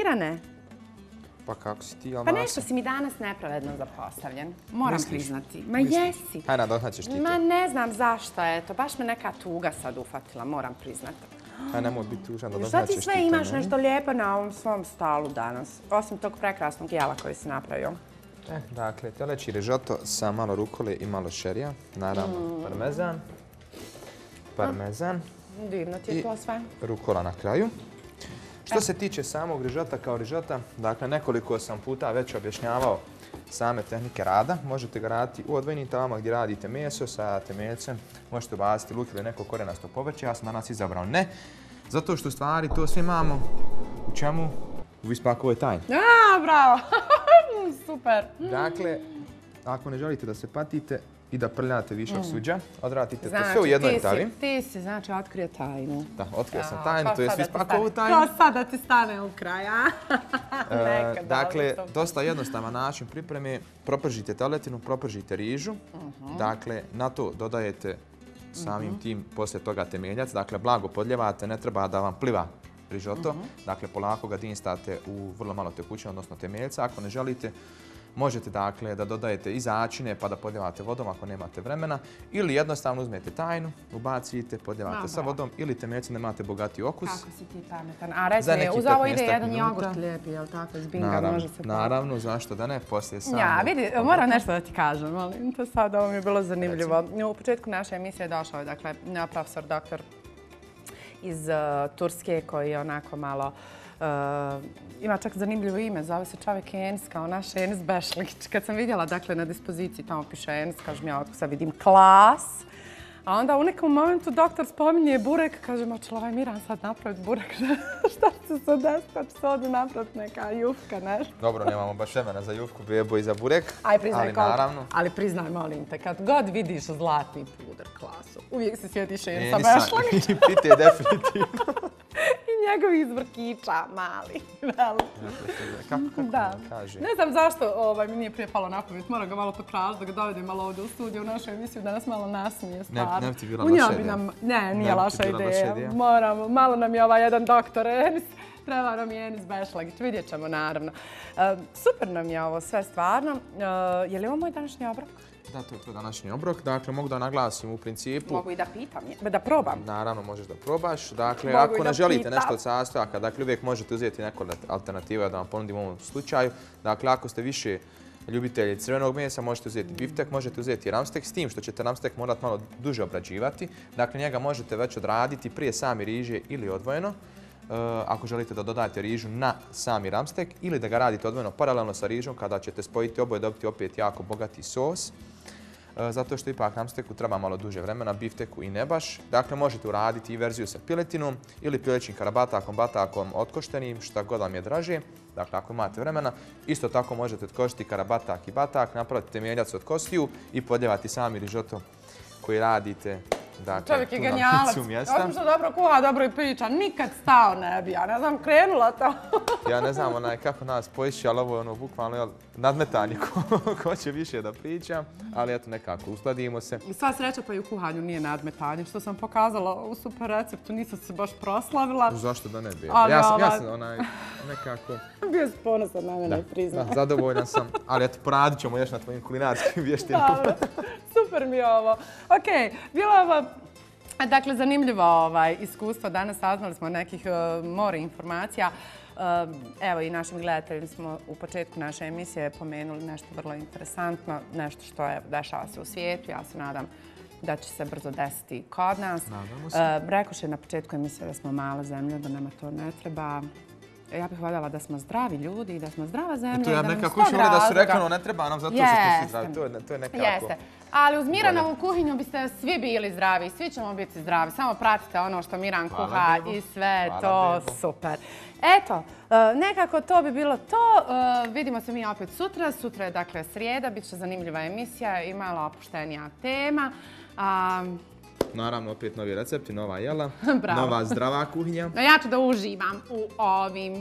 Mirane, Pa kako si ti, ali pa nešto si mi danas nepravedno zapostavljen. Moram Misliš? priznati. Ma jesi. Hajde, nadoknaćeš ti Ma to. ne znam zašto, eto. Baš me neka tuga sad ufatila, moram priznati. Hajde, nemoj biti tužan, Šta nadoknaćeš ti ti sve to. imaš meni. nešto lijepo na ovom svom stalu danas? Osim tog prekrasnog jela koji si napravio. Dakle, teleći rižoto sa malo rukole i malo šerija. Naravno, parmezan Divno ti je i to sve. rukola na kraju. Što se tiče samog rižota kao rižota, dakle nekoliko sam puta već objašnjavao same tehnike rada. Možete ga raditi u odvojenim tavama gdje radite meso sa temeljcem. Možete ubaciti luk ili neko korenasto povrće. Ja sam danas izabrao ne. Zato što u stvari to sve imamo u čemu? U Vispakovoj tajni. A, bravo! Super! Dakle, ako ne želite da se patite i da prljate višak suđa, odradite to sve u Znači, jednoj tavi. ti si, znači, otkrio tajnu. Da, otkrio sam tajnu, to je Vispakovu Ko tajnu. sad da ti stane u kraj, a? Dakle, dosta jednostavan način pripreme. Propržite teletinu, propržite rižu. Dakle, na to dodajete samim tim poslije toga temeljac. Dakle, blago podljevate, ne treba da vam pliva rižoto. Dakle, polako ga dinstate u vrlo malo tekućine, odnosno temeljca. Ako ne želite, možete dakle da dodajete i začine pa da podljevate vodom ako nemate vremena. Ili jednostavno uzmete tajnu, ubacite, podljevate sa vodom ili temeljcem da imate bogati okus. Kako si ti pametan. A reci Za mi, nekih uz ovo ide 15 jedan minuta. jogurt lijepi, jel tako, iz binga može se... Naravno, zašto da ne, poslije samo... Ja, vidi, moram nešto da ti kažem, molim te sad, ovo mi je bilo zanimljivo. U početku naše emisije došao je, dakle, profesor doktor iz Turske koji je onako malo... ima čak zanimljivo ime, zove se čovjek Enis, kao naš Enis Bešlić. Kad sam vidjela, dakle, na dispoziciji tamo piše Enis, kažem ja, sad vidim klas. A onda u nekom momentu doktor spominje burek, kaže, ma će li ovaj Miran sad napraviti burek? Šta će se desiti, pa će se ovdje napraviti neka jufka, nešto. Dobro, nemamo baš vremena za jufku, bebo i za burek, Aj, priznaj, ali naravno... Ali priznaj, molim te, kad god vidiš zlatni puder klasu, uvijek se sjetiš Enisa Enisa Bešlića i pite definitivno. i njegovih zvrkića, mali. Kako Da. mi kaže? Ne znam zašto mi nije prije palo na pamet. Moram ga malo potražiti, da ga dovedem malo ovdje u studiju u našu emisiju, da nas malo nasmije stvarno. Ne bi ti bila loša ideja. Ne, nije Ne bi ti loša bila loša ideja. ideja. Moramo, malo nam je ovaj jedan doktor Enis. Treba nam je Enis Bešlagić, vidjet ćemo naravno. Super nam je ovo sve stvarno. Je li ovo moj današnji obrok? Da, to je tvoj današnji obrok. Dakle, mogu da naglasim u principu... Mogu i da pitam, da probam. Naravno, možeš da probaš. Dakle, Mogu i ako da ne želite pitam. nešto od sastojaka, dakle, uvijek možete uzeti neku alternativu da vam ponudim u ovom slučaju. Dakle, ako ste više ljubitelji crvenog mesa, možete uzeti biftek, možete uzeti ramstek, s tim što ćete ramstek morati malo duže obrađivati. Dakle, njega možete već odraditi prije same riže ili odvojeno. Ako želite da dodajete rižu na sami ramstek ili da ga radite odvojeno paralelno sa rižom kada ćete spojiti oboje, dobiti opet jako bogati sos. Zato što ipak ramsteku treba malo duže vremena, bifteku i ne baš. Dakle, možete uraditi i verziju sa piletinom ili pilećim karabatakom, batakom otkoštenim, šta god vam je draže. Dakle, ako imate vremena, isto tako možete otkošiti karabatak i batak, napraviti temeljac od kostiju i podljevati sami rižoto koji radite. Dakle, Čovjek je tu na genijalac. licu mjesta. Osim što dobro kuha, dobro i priča. Nikad stao ne bi, ja ne znam, krenula to. Ja ne znam kako nas poiši, ali ovo je bukvalno nadmetanje ko će više da priča. Ali eto, nekako uskladimo se. Sva sreća pa i u kuhanju nije nadmetanje. Što sam pokazala u super receptu, nisam se baš proslavila. Zašto da ne bi? Ali Ja sam nekako... Bio si ponosan na mene, priznam. Da, zadovoljan sam, ali eto, poradit ćemo još na tvojim kulinarskim vještinama. Dobro, super mi je ovo. Ok, bilo je ovo, dakle, zanimljivo iskustvo. Danas saznali smo nekih more informacija. Evo i našim gledateljima smo u početku naše emisije pomenuli nešto vrlo interesantno, nešto što je dešava se u svijetu. Ja se nadam da će se brzo desiti kod nas. Nadamo se. Rekoše na početku emisije da smo mala zemlja, da nama to ne treba. Ja bih voljela da smo zdravi ljudi i da smo zdrava zemlja. To ja nekako još da su rekli, ne treba nam zato što smo svi zdravi. To je nekako... Jeste. Ali uz Miranovu kuhinju biste svi bili zdravi. Svi ćemo biti zdravi. Samo pratite ono što Miran kuha i sve to super. Eto, nekako to bi bilo to. Vidimo se mi opet sutra. Sutra je dakle srijeda. Biće zanimljiva emisija i malo opuštenija tema. Naravno, opet novi recepti, nova jela, nova zdrava kuhinja. Ja ću da uživam u ovim